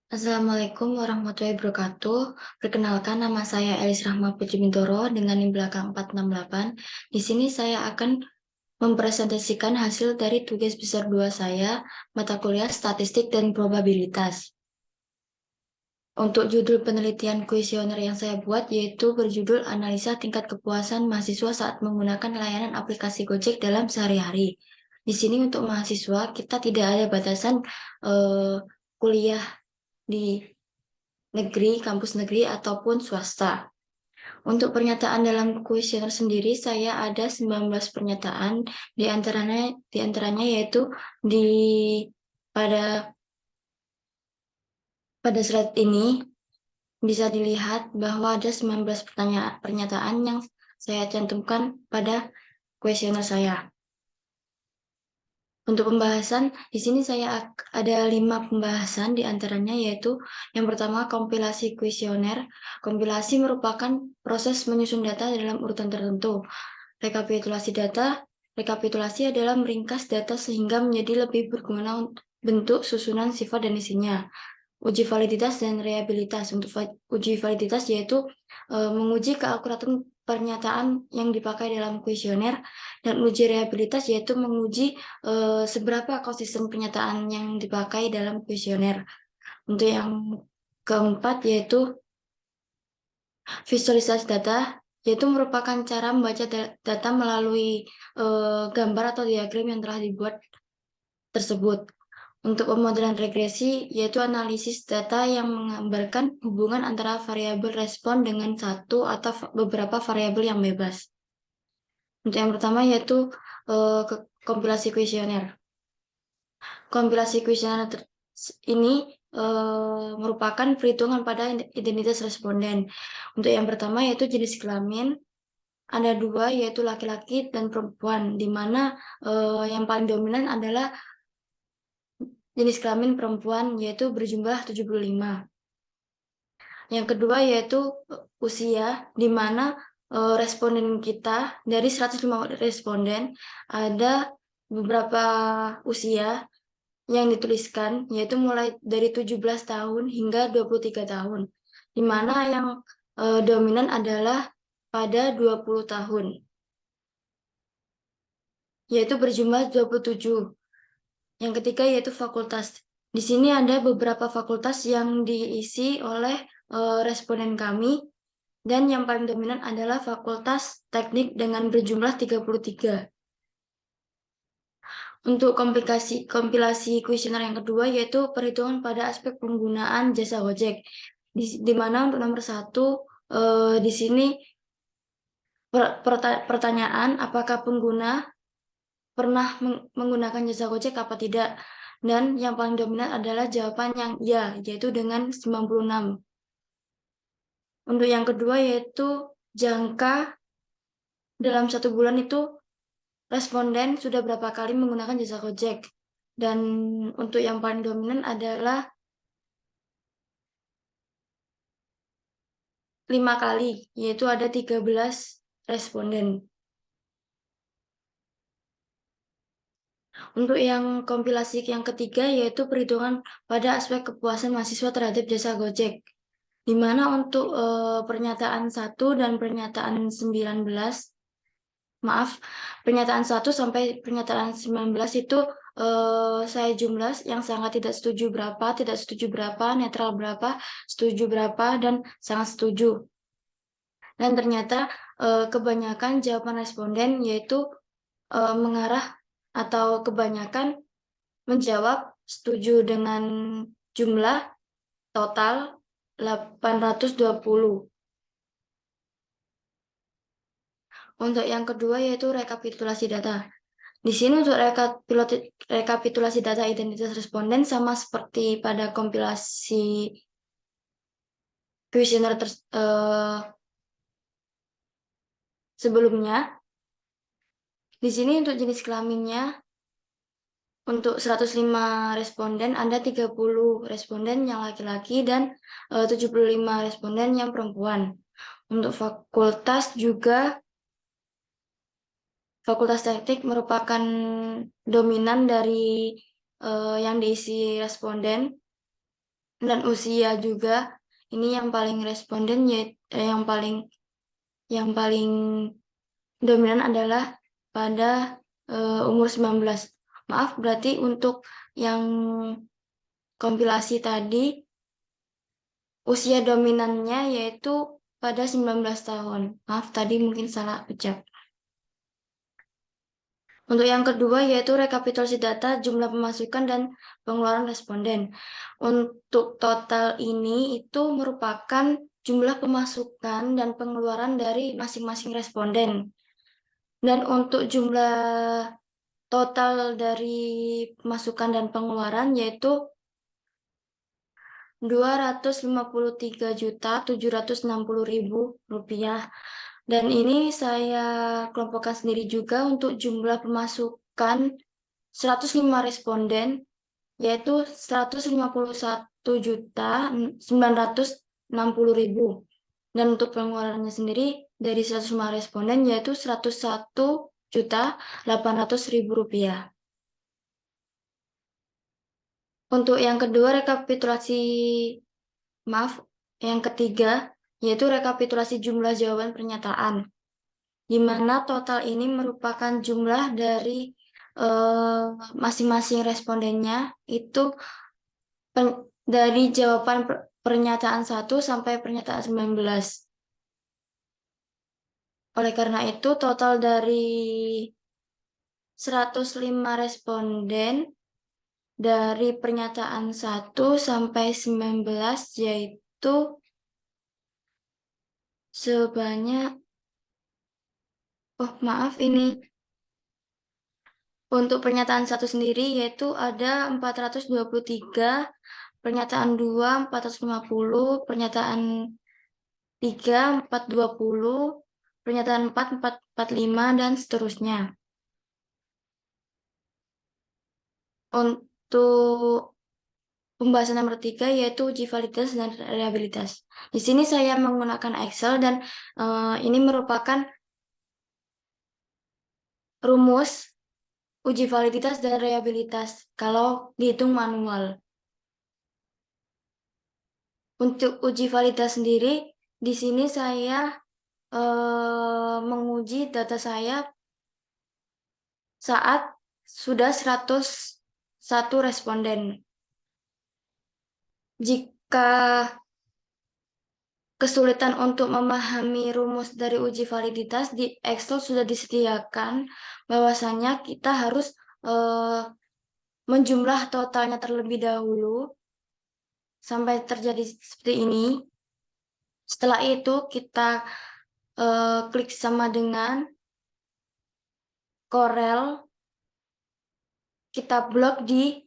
Assalamualaikum warahmatullahi wabarakatuh. Perkenalkan, nama saya Elis Rahma Puji Bintoro dengan NIM belakang 468. Di sini saya akan mempresentasikan hasil dari tugas besar 2 saya, mata kuliah Statistik dan Probabilitas. Untuk judul penelitian kuesioner yang saya buat yaitu berjudul Analisa Tingkat Kepuasan Mahasiswa Saat Menggunakan Layanan Aplikasi Gojek dalam Sehari-hari. Di sini untuk mahasiswa kita tidak ada batasan kuliah di negeri, kampus negeri, ataupun swasta. Untuk pernyataan dalam kuesioner sendiri, saya ada 19 pernyataan, di antaranya yaitu di pada pada slide ini bisa dilihat bahwa ada 19 pernyataan yang saya cantumkan pada kuesioner saya. Untuk pembahasan, di sini saya ada 5 pembahasan, di antaranya yaitu yang pertama kompilasi kuesioner. Kompilasi merupakan proses menyusun data dalam urutan tertentu. Rekapitulasi data, rekapitulasi adalah meringkas data sehingga menjadi lebih berguna untuk bentuk, susunan, sifat, dan isinya. Uji validitas dan reliabilitas. Untuk uji validitas yaitu menguji keakuratan pernyataan yang dipakai dalam kuesioner, dan uji reliabilitas yaitu menguji seberapa konsisten pernyataan yang dipakai dalam kuesioner. Untuk yang keempat yaitu visualisasi data, yaitu merupakan cara membaca data melalui gambar atau diagram yang telah dibuat tersebut. Untuk pemodelan regresi, yaitu analisis data yang menggambarkan hubungan antara variabel respon dengan satu atau beberapa variabel yang bebas. Untuk yang pertama yaitu kompilasi kuesioner. Kompilasi kuesioner ini merupakan perhitungan pada identitas responden. Untuk yang pertama yaitu jenis kelamin, ada 2 yaitu laki-laki dan perempuan, di mana yang paling dominan adalah jenis kelamin perempuan yaitu berjumlah 75. Yang kedua yaitu usia, di mana responden kita dari 105 responden ada beberapa usia yang dituliskan, yaitu mulai dari 17 tahun hingga 23 tahun, di mana yang dominan adalah pada 20 tahun, yaitu berjumlah 27. Yang ketiga yaitu fakultas. Di sini ada beberapa fakultas yang diisi oleh responden kami, dan yang paling dominan adalah Fakultas Teknik dengan berjumlah 33. Untuk kompilasi kuesioner yang kedua yaitu perhitungan pada aspek penggunaan jasa Gojek. Di mana untuk nomor 1 di sini pertanyaan apakah pengguna pernah menggunakan jasa Gojek apa tidak. Dan yang paling dominan adalah jawaban yang ya, yaitu dengan 96. Untuk yang kedua yaitu jangka dalam 1 bulan itu responden sudah berapa kali menggunakan jasa Gojek. Dan untuk yang paling dominan adalah 5 kali, yaitu ada 13 responden. Untuk yang kompilasi yang ketiga yaitu perhitungan pada aspek kepuasan mahasiswa terhadap jasa Gojek. Di mana untuk pernyataan 1 dan pernyataan 19, pernyataan 1 sampai pernyataan 19 itu saya jumlah yang sangat tidak setuju berapa, netral berapa, setuju berapa, dan sangat setuju. Dan ternyata kebanyakan jawaban responden yaitu mengarah atau kebanyakan menjawab setuju dengan jumlah total 820. Untuk yang kedua yaitu rekapitulasi data. Di sini untuk rekapitulasi data identitas responden sama seperti pada kompilasi kuesioner sebelumnya. Di sini untuk jenis kelaminnya, untuk 105 responden ada 30 responden yang laki-laki dan 75 responden yang perempuan. Untuk fakultas juga, Fakultas Teknik merupakan dominan dari yang diisi responden. dan usia juga. Ini yang paling responden yang paling dominan adalah pada umur 19. Maaf, berarti untuk yang kompilasi tadi usia dominannya yaitu pada 19 tahun. Maaf, tadi mungkin salah ucap. Untuk yang kedua yaitu rekapitulasi data jumlah pemasukan dan pengeluaran responden. Untuk total ini itu merupakan jumlah pemasukan dan pengeluaran dari masing-masing responden. Dan untuk jumlah total dari pemasukan dan pengeluaran yaitu 253.760.000 rupiah. Dan ini saya kelompokkan sendiri juga untuk jumlah pemasukan 105 responden, yaitu 151.960.000. Dan untuk pengeluarannya sendiri dari 105 responden yaitu 101.800.000 rupiah. Untuk yang kedua yang ketiga yaitu rekapitulasi jumlah jawaban pernyataan, di mana total ini merupakan jumlah dari masing-masing respondennya itu dari jawaban pernyataan 1 sampai pernyataan 19. Oleh karena itu, total dari 105 responden dari pernyataan 1 sampai 19 yaitu sebanyak, ini untuk pernyataan 1 sendiri yaitu ada 423, pernyataan 2 450, pernyataan 3 420, pernyataan 4 445, dan seterusnya. Untuk pembahasan nomor 3 yaitu uji validitas dan reliabilitas. Di sini saya menggunakan Excel dan ini merupakan rumus uji validitas dan reliabilitas kalau dihitung manual. Untuk uji validitas sendiri, di sini saya menguji data saya saat sudah 101 responden. Jika kesulitan untuk memahami rumus dari uji validitas, di Excel sudah disediakan bahwasanya kita harus menjumlah totalnya terlebih dahulu sampai terjadi seperti ini. Setelah itu kita klik sama dengan Corel, kita blok di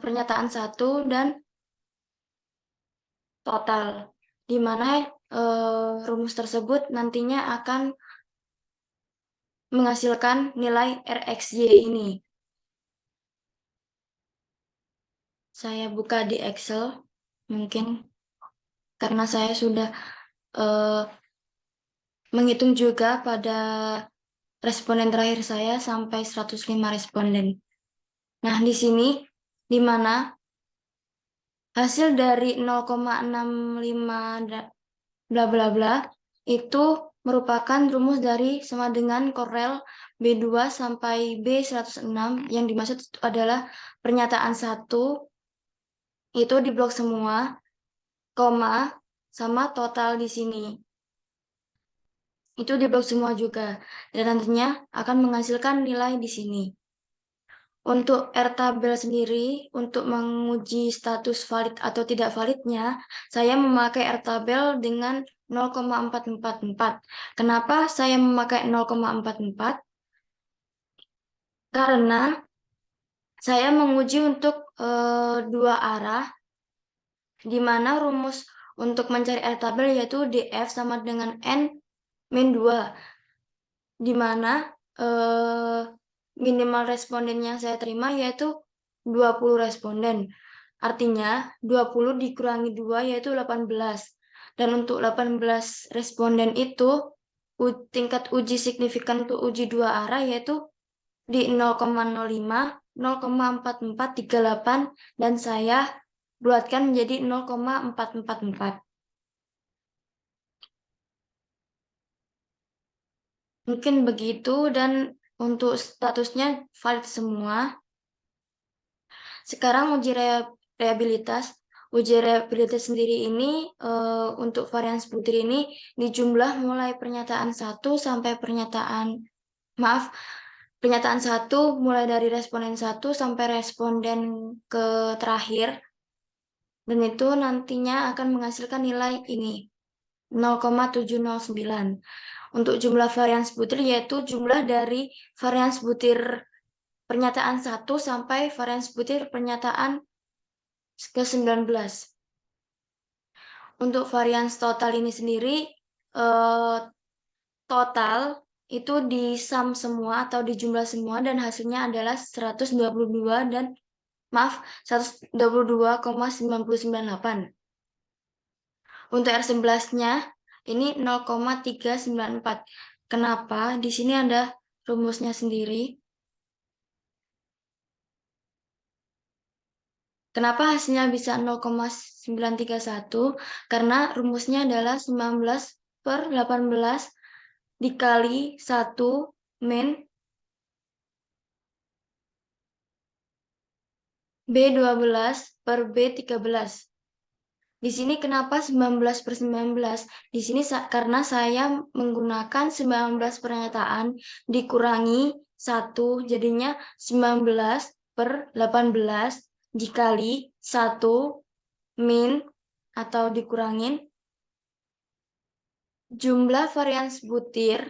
pernyataan 1 dan total, di mana rumus tersebut nantinya akan menghasilkan nilai RxY ini. Saya buka di Excel, mungkin karena saya sudah menghitung juga pada responden terakhir saya sampai 105 responden. Nah, di sini, di mana hasil dari 0,65 bla bla bla itu merupakan rumus dari sama dengan Corel B2 sampai B106, yang dimaksud adalah pernyataan 1 itu diblok semua, koma, sama total di sini. Itu diblok semua juga, dan nantinya akan menghasilkan nilai di sini. Untuk R-tabel sendiri, untuk menguji status valid atau tidak validnya, saya memakai R-tabel dengan 0,444. Kenapa saya memakai 0,44? Karena saya menguji untuk dua arah, di mana rumus untuk mencari R-tabel yaitu DF sama dengan N-2, di mana minimal responden yang saya terima yaitu 20 responden. Artinya 20 dikurangi 2 yaitu 18. Dan untuk 18 responden itu tingkat uji signifikan untuk uji dua arah yaitu di 0,05, 0,4438, dan saya bulatkan menjadi 0,444. Mungkin begitu, dan untuk statusnya valid semua. Sekarang rehabilitas. Uji rehabilitas sendiri ini untuk varian putih ini dijumlah mulai pernyataan 1 sampai pernyataan 1 mulai dari responden 1 sampai responden ke terakhir, dan itu nantinya akan menghasilkan nilai ini 0,709. Untuk jumlah varian butir yaitu jumlah dari varian butir pernyataan 1 sampai varian butir pernyataan ke-19. Untuk varian total ini sendiri, eh, total itu disum semua atau dijumlah semua dan hasilnya adalah 122 dan maaf 122,9098. Untuk R11-nya ini 0,394. Kenapa? Di sini ada rumusnya sendiri. Kenapa hasilnya bisa 0,931? Karena rumusnya adalah 19/18 dikali 1 min B12/B13. Di sini kenapa 19/19? Di sini karena saya menggunakan 19 pernyataan dikurangi 1, jadinya 19/18 dikali 1 min atau dikurangin jumlah varian butir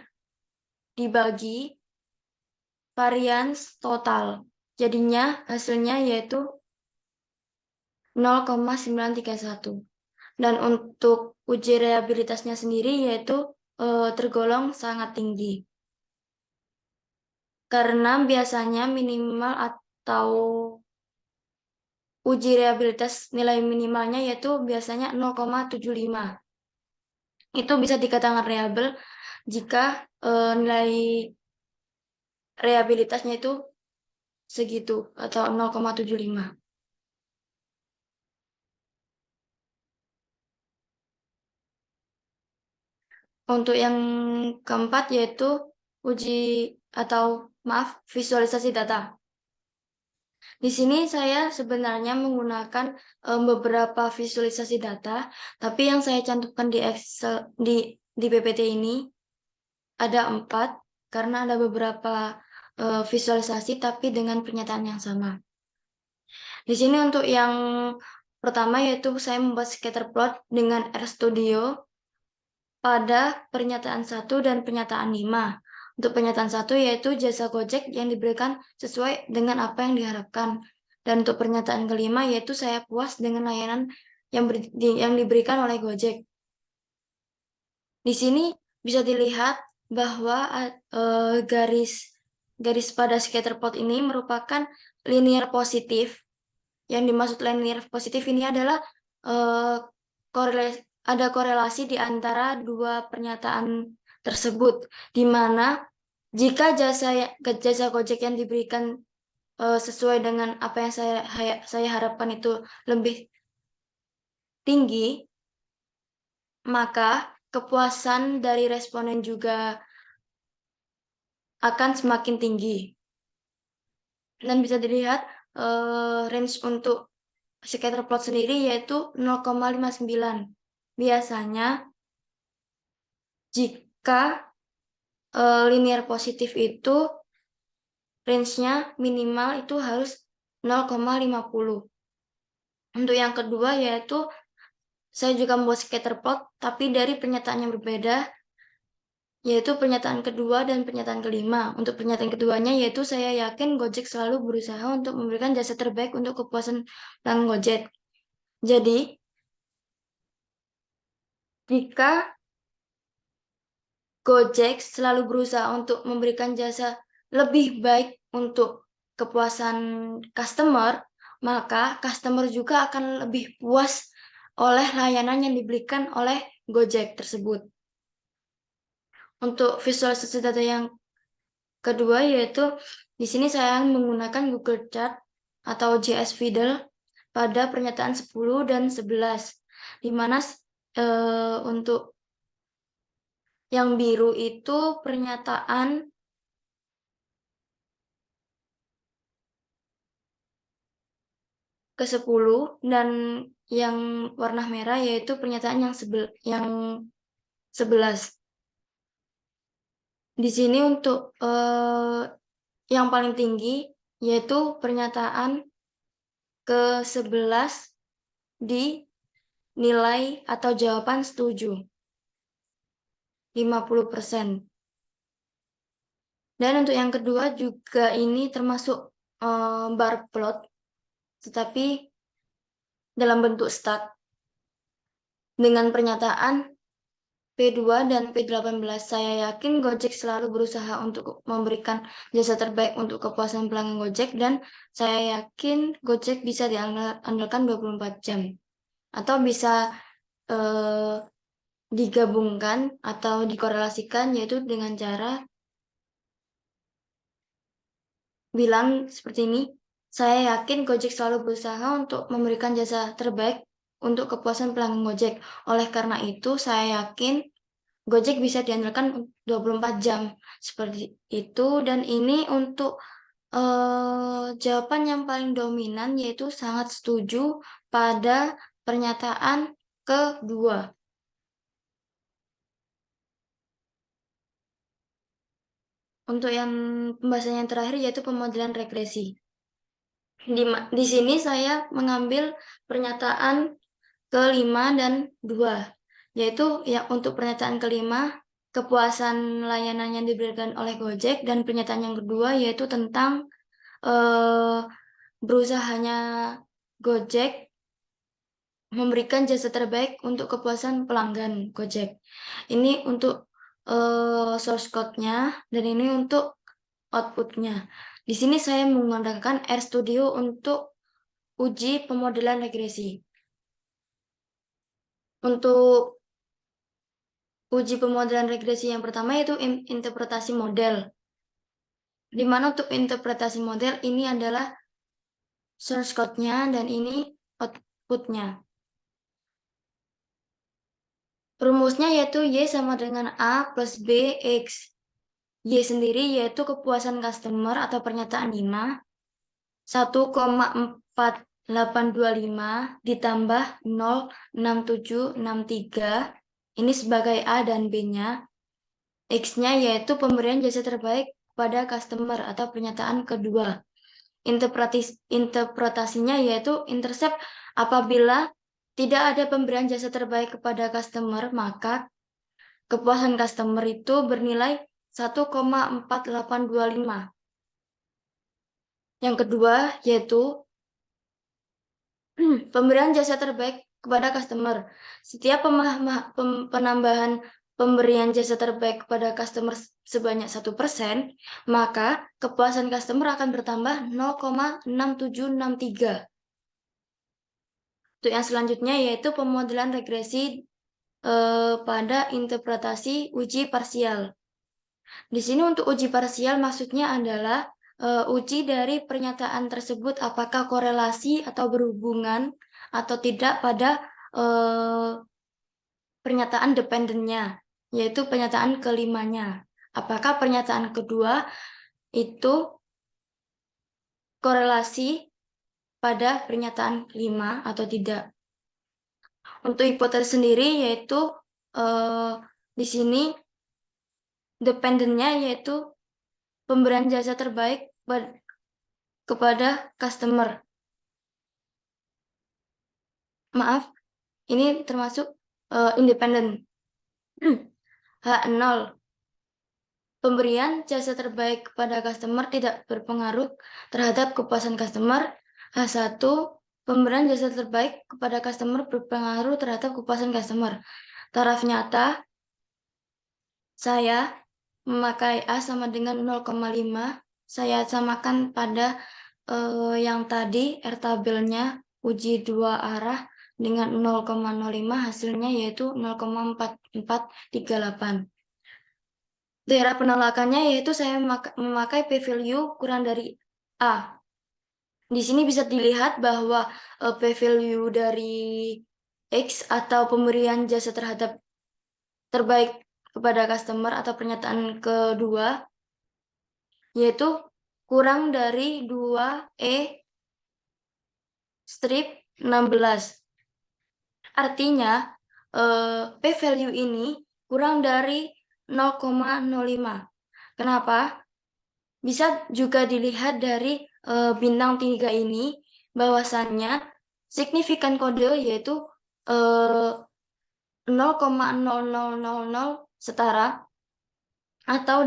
dibagi varian total. Jadinya hasilnya yaitu 0,931. Dan untuk uji reliabilitasnya sendiri yaitu tergolong sangat tinggi. Karena biasanya minimal atau uji reliabilitas nilai minimalnya yaitu biasanya 0,75. Itu bisa dikatakan reliable jika nilai reliabilitasnya itu segitu atau 0,75. Untuk yang keempat yaitu uji atau maaf visualisasi data. Di sini saya sebenarnya menggunakan beberapa visualisasi data, tapi yang saya cantumkan di Excel di PPT ini ada 4 karena ada beberapa visualisasi tapi dengan pernyataan yang sama. Di sini untuk yang pertama yaitu saya membuat scatter plot dengan RStudio pada pernyataan 1 dan pernyataan 5. Untuk pernyataan 1 yaitu jasa Gojek yang diberikan sesuai dengan apa yang diharapkan. Dan untuk pernyataan kelima yaitu saya puas dengan layanan yang diberikan oleh Gojek. Di sini bisa dilihat bahwa garis pada scatter plot ini merupakan linear positif. Yang dimaksud linear positif ini adalah ada korelasi di antara dua pernyataan tersebut, di mana jika jasa Gojek yang diberikan sesuai dengan apa yang saya harapkan itu lebih tinggi, maka kepuasan dari responden juga akan semakin tinggi. Dan bisa dilihat range untuk scatter plot sendiri yaitu 0,59. Biasanya jika linear positif itu range-nya minimal itu harus 0,50. Untuk yang kedua yaitu saya juga membuat scatter plot tapi dari pernyataan yang berbeda, yaitu pernyataan kedua dan pernyataan kelima. Untuk pernyataan keduanya yaitu saya yakin Gojek selalu berusaha untuk memberikan jasa terbaik untuk kepuasan pelanggan Gojek. Jadi, jika Gojek selalu berusaha untuk memberikan jasa lebih baik untuk kepuasan customer, maka customer juga akan lebih puas oleh layanan yang diberikan oleh Gojek tersebut. Untuk visualisasi data yang kedua yaitu di sini saya menggunakan Google Chart atau JS Fiddle pada pernyataan 10 dan 11, di mana untuk yang biru itu pernyataan ke-10 dan yang warna merah yaitu pernyataan yang 11. Di sini untuk yang paling tinggi yaitu pernyataan ke-11 di nilai atau jawaban setuju, 50%. Dan untuk yang kedua juga ini termasuk bar plot, tetapi dalam bentuk stat dengan pernyataan P2 dan P18. Saya yakin Gojek selalu berusaha untuk memberikan jasa terbaik untuk kepuasan pelanggan Gojek, dan saya yakin Gojek bisa diandalkan 24 jam. Atau bisa digabungkan atau dikorelasikan, yaitu dengan cara bilang seperti ini. Saya yakin Gojek selalu berusaha untuk memberikan jasa terbaik untuk kepuasan pelanggan Gojek. Oleh karena itu, saya yakin Gojek bisa diandalkan 24 jam. Seperti itu. Dan ini untuk jawaban yang paling dominan, yaitu sangat setuju pada pernyataan kedua. Untuk yang pembahasan yang terakhir yaitu pemodelan regresi. Di sini saya mengambil pernyataan ke-5 dan 2, yaitu ya untuk pernyataan ke-5 kepuasan layanan yang diberikan oleh Gojek, dan pernyataan yang kedua yaitu tentang berusahanya Gojek memberikan jasa terbaik untuk kepuasan pelanggan Gojek. Ini untuk source code-nya dan ini untuk output-nya. Di sini saya menggunakan RStudio untuk uji pemodelan regresi. Untuk uji pemodelan regresi yang pertama yaitu interpretasi model. Di mana untuk interpretasi model ini adalah source code-nya dan ini output-nya. Rumusnya yaitu Y sama dengan A plus B X. Y sendiri yaitu kepuasan customer atau pernyataan 5, 1,4825 ditambah 0,6763. Ini sebagai A dan B-nya. X-nya yaitu pemberian jasa terbaik pada customer atau pernyataan kedua. Interpretasinya yaitu intercept apabila tidak ada pemberian jasa terbaik kepada customer, maka kepuasan customer itu bernilai 1,4825. Yang kedua yaitu pemberian jasa terbaik kepada customer. Setiap penambahan pemberian jasa terbaik kepada customer sebanyak 1%, maka kepuasan customer akan bertambah 0,6763. Untuk yang selanjutnya yaitu pemodelan regresi pada interpretasi uji parsial. Di sini untuk uji parsial maksudnya adalah uji dari pernyataan tersebut apakah korelasi atau berhubungan atau tidak pada pernyataan dependennya, yaitu pernyataan kelimanya. Apakah pernyataan kedua itu korelasi pada pernyataan 5 atau tidak. Untuk hipotesis sendiri yaitu di sini dependennya yaitu pemberian jasa terbaik kepada customer. Maaf, ini termasuk independen. H0. Pemberian jasa terbaik kepada customer tidak berpengaruh terhadap kepuasan customer. H1. Pemberian jasa terbaik kepada customer berpengaruh terhadap kepuasan customer. Taraf nyata, saya memakai A sama dengan 0,5. Saya samakan pada yang tadi R tabelnya uji dua arah dengan 0,05, hasilnya yaitu 0,4438. Daerah penolakannya yaitu saya memakai p-value kurang dari A. Di sini bisa dilihat bahwa p-value dari X atau pemberian jasa terbaik kepada customer atau pernyataan kedua yaitu kurang dari 2E strip 16. Artinya p-value ini kurang dari 0,05. Kenapa? Bisa juga dilihat dari bintang 3 ini bahwasannya signifikan kode yaitu 0,0000 atau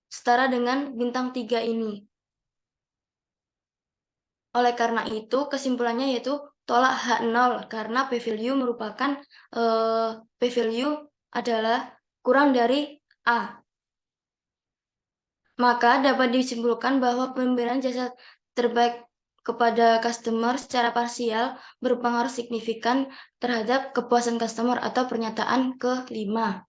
setara dengan bintang 3 ini. Oleh karena itu, kesimpulannya yaitu tolak H0 karena p-value merupakan p-value adalah kurang dari A. Maka dapat disimpulkan bahwa pemberian jasa terbaik kepada customer secara parsial berpengaruh signifikan terhadap kepuasan customer atau pernyataan kelima.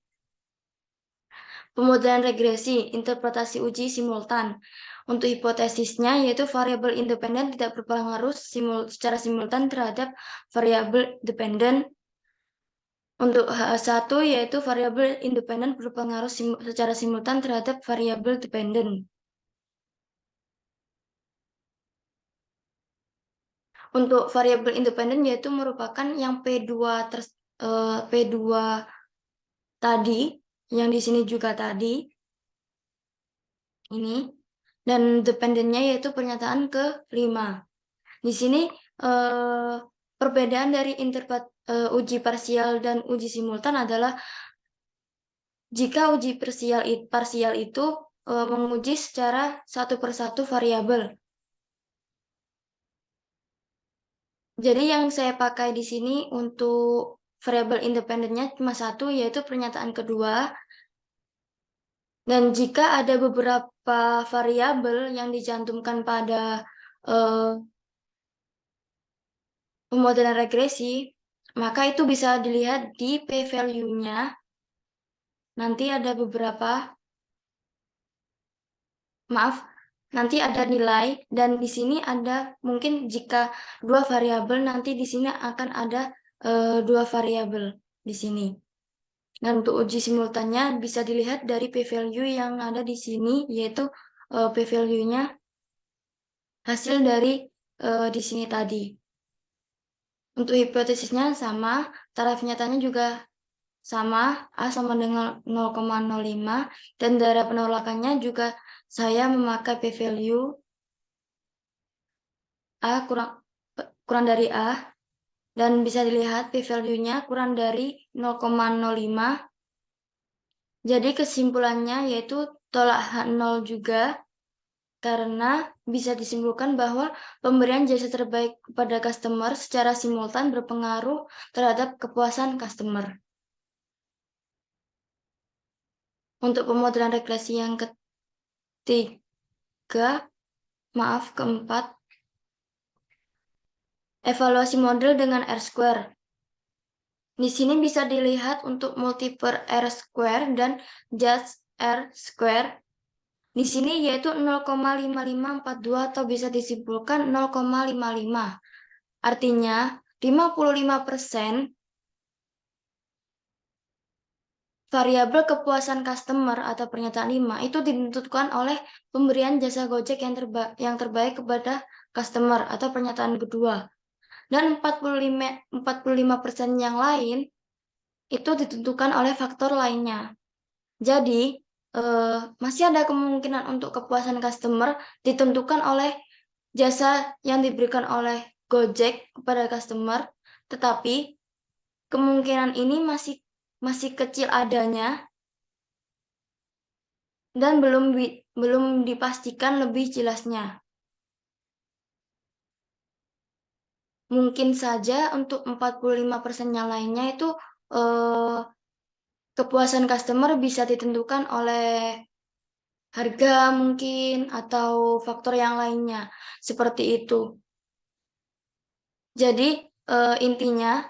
Pemodelan regresi, interpretasi uji simultan. Untuk hipotesisnya yaitu variabel independen tidak berpengaruh secara simultan terhadap variabel dependen. Untuk H1 yaitu variabel independen berpengaruh secara simultan terhadap variabel dependen. Untuk variabel independen yaitu merupakan yang P2 P2 tadi, yang di sini juga tadi ini, dan dependennya yaitu pernyataan ke-5. Di sini perbedaan dari uji parsial dan uji simultan adalah jika uji parsial itu menguji secara satu persatu variabel. Jadi yang saya pakai di sini untuk variabel independennya cuma satu, yaitu pernyataan kedua. Dan jika ada beberapa variabel yang dicantumkan pada pemodelan regresi, maka itu bisa dilihat di p-value-nya. Nanti ada nanti ada nilai, dan di sini ada mungkin jika dua variabel, nanti di sini akan ada dua variabel di sini. Dan untuk uji simultannya bisa dilihat dari p-value yang ada di sini, yaitu p-value-nya hasil dari di sini tadi. Untuk hipotesisnya sama, taraf nyatanya juga sama, A sama dengan 0,05, dan darah penolakannya juga saya memakai p-value A kurang dari A, dan bisa dilihat p-value-nya kurang dari 0,05. Jadi kesimpulannya yaitu tolak H0 juga, karena bisa disimpulkan bahwa pemberian jasa terbaik kepada customer secara simultan berpengaruh terhadap kepuasan customer. Untuk pemodelan regresi yang keempat, evaluasi model dengan R-square. Di sini bisa dilihat untuk multiple R-square dan just R-square. Di sini yaitu 0,5542 atau bisa disimpulkan 0,55. Artinya 55% variabel kepuasan customer atau pernyataan 5 itu ditentukan oleh pemberian jasa Gojek yang terbaik kepada customer atau pernyataan kedua. Dan 45% yang lain itu ditentukan oleh faktor lainnya. Jadi, masih ada kemungkinan untuk kepuasan customer ditentukan oleh jasa yang diberikan oleh Gojek kepada customer, tetapi kemungkinan ini masih kecil adanya dan belum dipastikan lebih jelasnya. Mungkin saja untuk 45% yang lainnya itu kepuasan customer bisa ditentukan oleh harga mungkin atau faktor yang lainnya seperti itu. Jadi intinya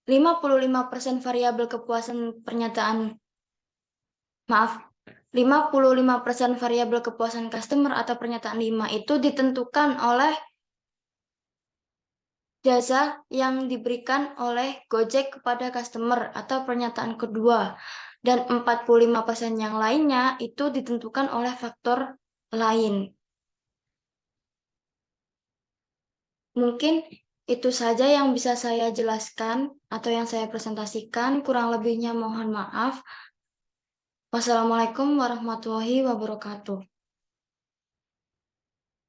55% variabel kepuasan 55% variabel kepuasan customer atau pernyataan 5 itu ditentukan oleh jasa yang diberikan oleh Gojek kepada customer atau pernyataan kedua. Dan 45% yang lainnya itu ditentukan oleh faktor lain. Mungkin itu saja yang bisa saya jelaskan atau yang saya presentasikan. Kurang lebihnya mohon maaf. Wassalamualaikum warahmatullahi wabarakatuh.